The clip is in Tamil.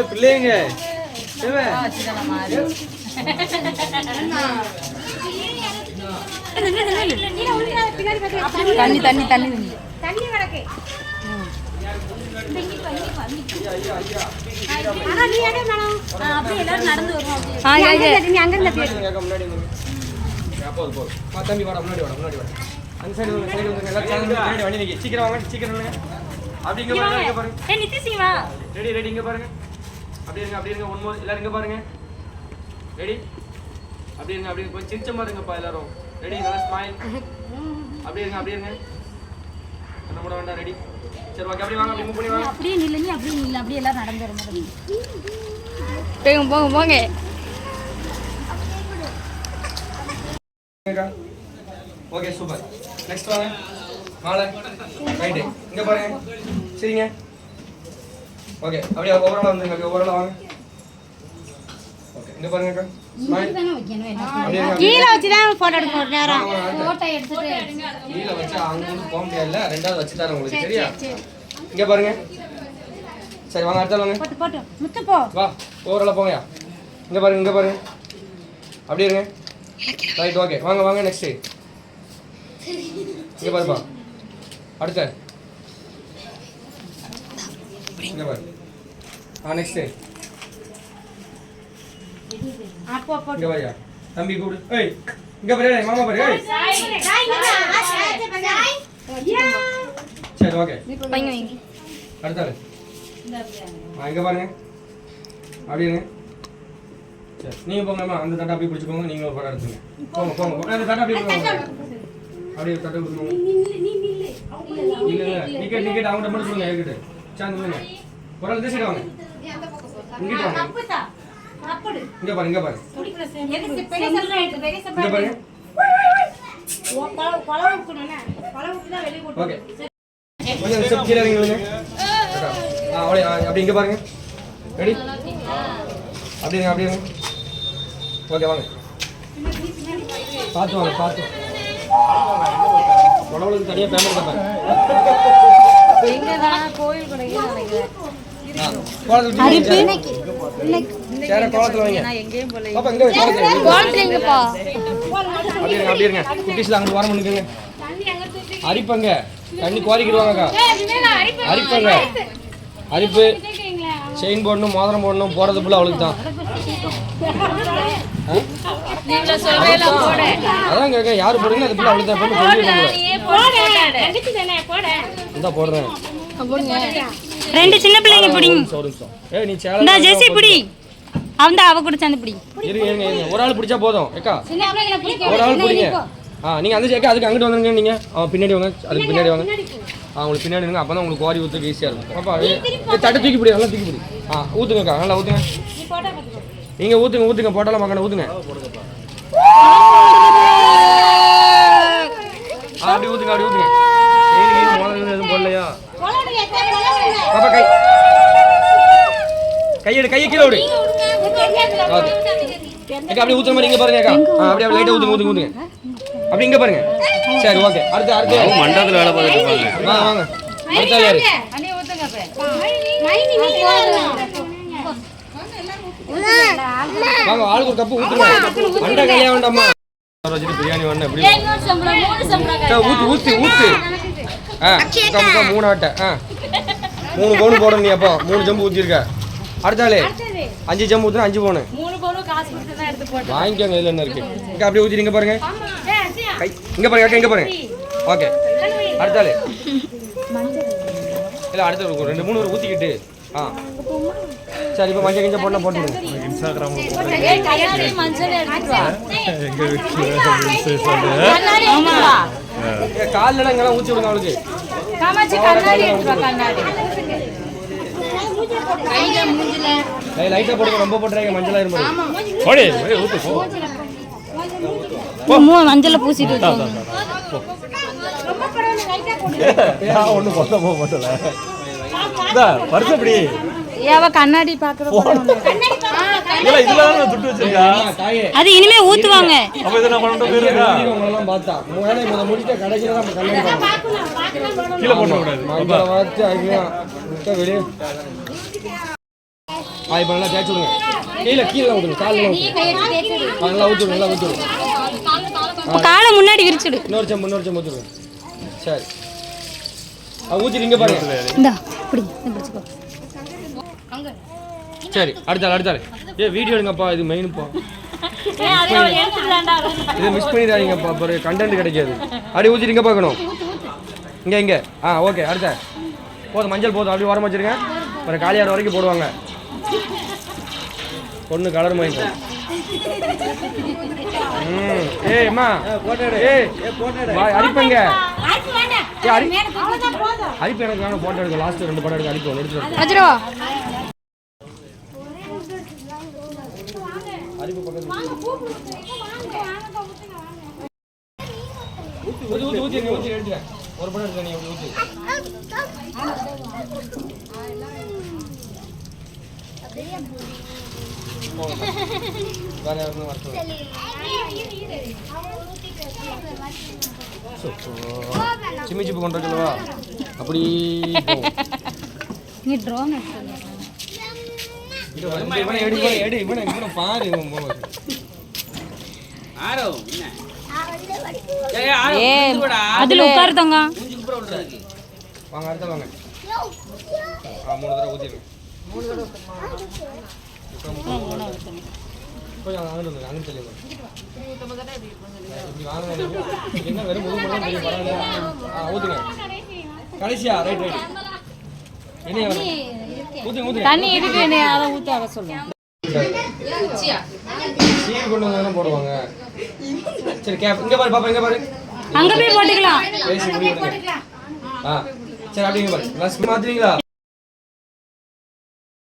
பிள்ளைங்க தண்ணி தண்ணி தண்ணி தண்ணி வடக்கே நடந்து வருவோம். சீக்கிரம் வாங்க சீக்கிரம் அப்படி இங்க பாருங்க நித்திசிவா ரெடி ரெடி இங்க பாருங்க அப்படி இருங்க ஒன் மோர் எல்லாரும் இங்க பாருங்க ரெடி அப்படி இருங்க கொஞ்சம் சிரிச்சமா இருங்கப்பா எல்லாரும் ரெடி நல்லா ஸ்மைல் அப்படி இருங்க என்ன கூட வேண்டாம் ரெடி சரி ஓகே அப்படியே வாங்க அப்படியே மூவ் பண்ணி வாங்க அப்படியே நில்ல நீ அப்படியே நில்ல அப்படியே எல்லாரும் நடந்து வரணும் போங்க ஓகே சூப்பர் நெக்ஸ்ட் வாங்க மாலை ரைட் இங்க பாருங்க சரிங்க ஓகே அப்படியே ஓவரால் வந்துங்க ஓவரால் வாங்க ஓகே இங்க பாருங்க அக்கா ஸ்மைல் கீழ வச்சு தான் போட்டோ எடுக்கணும் ஒரு நேரம் போட்டோ எடுத்துட்டு கீழ வச்சு அங்க வந்து போக முடியல ரெண்டாவது வச்சு தரேன் உங்களுக்கு சரியா இங்க பாருங்க சரி வாங்க அடுத்து வாங்க போட்டு முத்து போ வா ஓவரால் போங்கயா இங்க பாருங்க அப்படியே இருங்க ரைட் ஓகே வாங்க நெக்ஸ்ட் இங்க பாருப்பா அடுத்து இங்க பாரு நெக்ஸ்ட் அப்போ இங்க வாயா தம்பி கூடு ஏய் இங்க பாரு மாமா பாரு ஏய் சரி ஓகே வைங்க அடுத்து இங்க பாருங்க அப்படியே இருங்க சரி நீங்க போங்கம்மா அந்த தட்டை அப்படியே பிடிச்சுக்கோங்க நீங்களும் ஒரு படம் எடுத்துங்க போங்க அந்த தட்டை அப்படியே போங்க அப்படியே தட்டை கொடுங்க நிக்கெட் அவங்க மட்டும் சொல்லுங்க ஏகிட்ட சாந்து போங்க ஒரு ஆள் தேசிட்டு வாங்க இங்கிட்டு வாங்க இங்க பாரு இங்க பாரு ஓகே கொஞ்சம் ஸ்டெப் கீழ இறங்குங்க அப்படி இங்க பாருங்க ரெடி அப்படியே ஓகே வாங்க பார்த்து வாங்க உடவுளுக்கு தனியாக பேமெண்ட் தப்பாங்க கோயில் கூட கோலத்தில் வைங்க பாப்பா இங்கே அப்படியே இருங்க குட்டீஸ்ல அங்கே வர பண்ணிக்கோங்க அரிப்பங்க தண்ணி கோரிக்கிடுவாங்கக்கா அரிப்பங்க அரிப்பு செயின் போடணும் மோதிரம் போடணும் போறது புள்ள அவளுக்கு தான் அதான் கேட்க யாரு போடுங்க அது புள்ள அவளுக்கு தான் போடுறேன் ரெண்டு சின்ன பிள்ளைங்க பிடிங்க ஏய் நீ இந்த ஜெசி பிடி அவன் அவ கூட சேர்ந்து பிடி இருங்க ஒரு ஆள் பிடிச்சா போதும் ஏக்கா ஒரு ஆள் பிடிங்க நீங்க அந்த ஏக்கா அதுக்கு அங்கிட்டு வந்துருங்க நீங்க அவன் பின்னாடி வாங்க அதுக்கு பின்னாடி வாங்க உங்களுக்கு பின்னாடி இருங்க அப்பதான் உங்களுக்கு கோரி ஊத்துக்கு ஈஸியா இருக்கும் பாப்பா தட்டை தூக்கி பிடி நல்லா தூக்கி பிடி ஊத்துங்கக்கா நல்லா ஊத்துங்க நீங்க ஊத்துங்க போட்டாலும் பார்க்கணும் ஊத்துங்க அப்படி ஊத்துங்க எதுவும் போடலையா பாப்பா கையெடு கையை கீழே விடு அப்படியே ஊத்துற மாதிரி இங்க பாருங்க அக்கா அப்படியே லைட்டா ஊத்துங்க அப்படி இங்க பாருங்க சரி ஓகே அடுத்து மண்டபத்துல வேலை பார்த்துட்டு இருப்பாங்க வாங்க அடுத்த யாரு வாங்க ஆளுக்கு ஒரு கப்பு ஊத்துங்க அண்டா கையா வேண்டாமா பிரியாணி வேணும் எப்படி ஊத்து கப்பு 3 ஆட்டை 3 பவுன் போடணும் நீ அப்போ 3 ஜம்பு ஊத்திருக்க அடுத்தாலே 5 ஜம்பு ஊத்துனா 5 பவுன் வாங்கிக்கோங்க இதுல என்ன இருக்கு அப்படியே ஊத்திடுங்க பாருங்க இங்க பாருங்க ஓகே அடுத்தாலே இல்ல அடுத்து 2-3 ஒரு ஊத்திக்கிட்டு சரி இப்போ மஞ்சள் கிஞ்ச போடலாம் போட்டுருங்க இன்ஸ்டாகிராம் காலில் இங்கெல்லாம் ஊற்றி விடுங்க அவளுக்கு லைட்டா போடுங்க ரொம்ப போட்டுறாங்க மஞ்சள் ஆயிரும் மஞ்சள் பூசிட்டு ஒன்றும் போட்ட போக மாட்டல வருஷப்படி அவ கண்ணாடி பாக்குற இல்ல இதெல்லாம் நான் துட்டு வச்சிருக்கா தாயே அது இனிமே ஊத்துவாங்க. அப்ப இத நான் பண்ணட்டும் பேர் இருக்கா உங்களெல்லாம் பார்த்தா முத முடிச்ச கடைசில தான் கண்ணாடி கீழ போட கூடாது மஞ்சள வாத்து ஐயா முட்டை வெளிய இப்போ நல்லா தேய்ச்சி விடுங்க கீழே ஊற்றுங்க காலில் நல்லா ஊற்றுங்க நல்லா ஊற்றுங்க காலை முன்னாடி விரிச்சிடு. இன்னொரு செம்பு ஊற்றுங்க சரி ஊற்றி இங்கே பாருங்க இந்தா இப்படி பிடிச்சிக்கோ. சரி அடுத்தாள் வீடியோ எடுங்கப்பா இது மெயின்ப்பா இது மிஸ் பண்ணிடாதீங்கப்பா அப்புறம் கண்டென்ட் கிடைக்காது அப்படி ஊற்றிட்டு இங்கே பார்க்கணும் இங்கே ஓகே அடுத்த போதும் மஞ்சள் போதும் அப்படி ஓரமாக வச்சிருங்க அப்புறம் காலியார் வரைக்கும் போடுவாங்க பொண்ணு கலர் மைண்ட் அம்மா அரிப்பங்க அரிப்பு எனக்கு வேணும் போட்டோ எடுக்க லாஸ்ட் 2 படம் எடுக்க அரிப்பு எடுத்து வச்சிரோ. அரிப்பு பக்கத்துல ஊத்தி எடுத்துக்க ஒரு படம் எடுத்து நீ ஊத்தி சிம்மி சிப்பு கொண்டு சொல்லவா அப்படி நீ ட்ரோன் எடு இவனை பாரு அதுல உட்காருதங்க வாங்க அடுத்த வாங்க 3 தடவை ஊத்திடுங்க கொஞ்சம் அங்கே வந்து அங்கே தெரியல என்ன வெறும் முழு தெரியும் பரவாயில்ல ஊற்றுங்க கடைசியா ரைட் என்ன ஊற்றுங்க தண்ணி எதுக்கு என்ன அதை ஊற்றி அதை சொல்லுங்க. சீர் கொண்டு வந்து போடுவாங்க சரி கேப் இங்கே பாரு பாப்பா இங்கே பாரு அங்கே போய் போட்டுக்கலாம். பேசி முடிவு சரி அப்படிங்க பாரு மாற்றுவீங்களா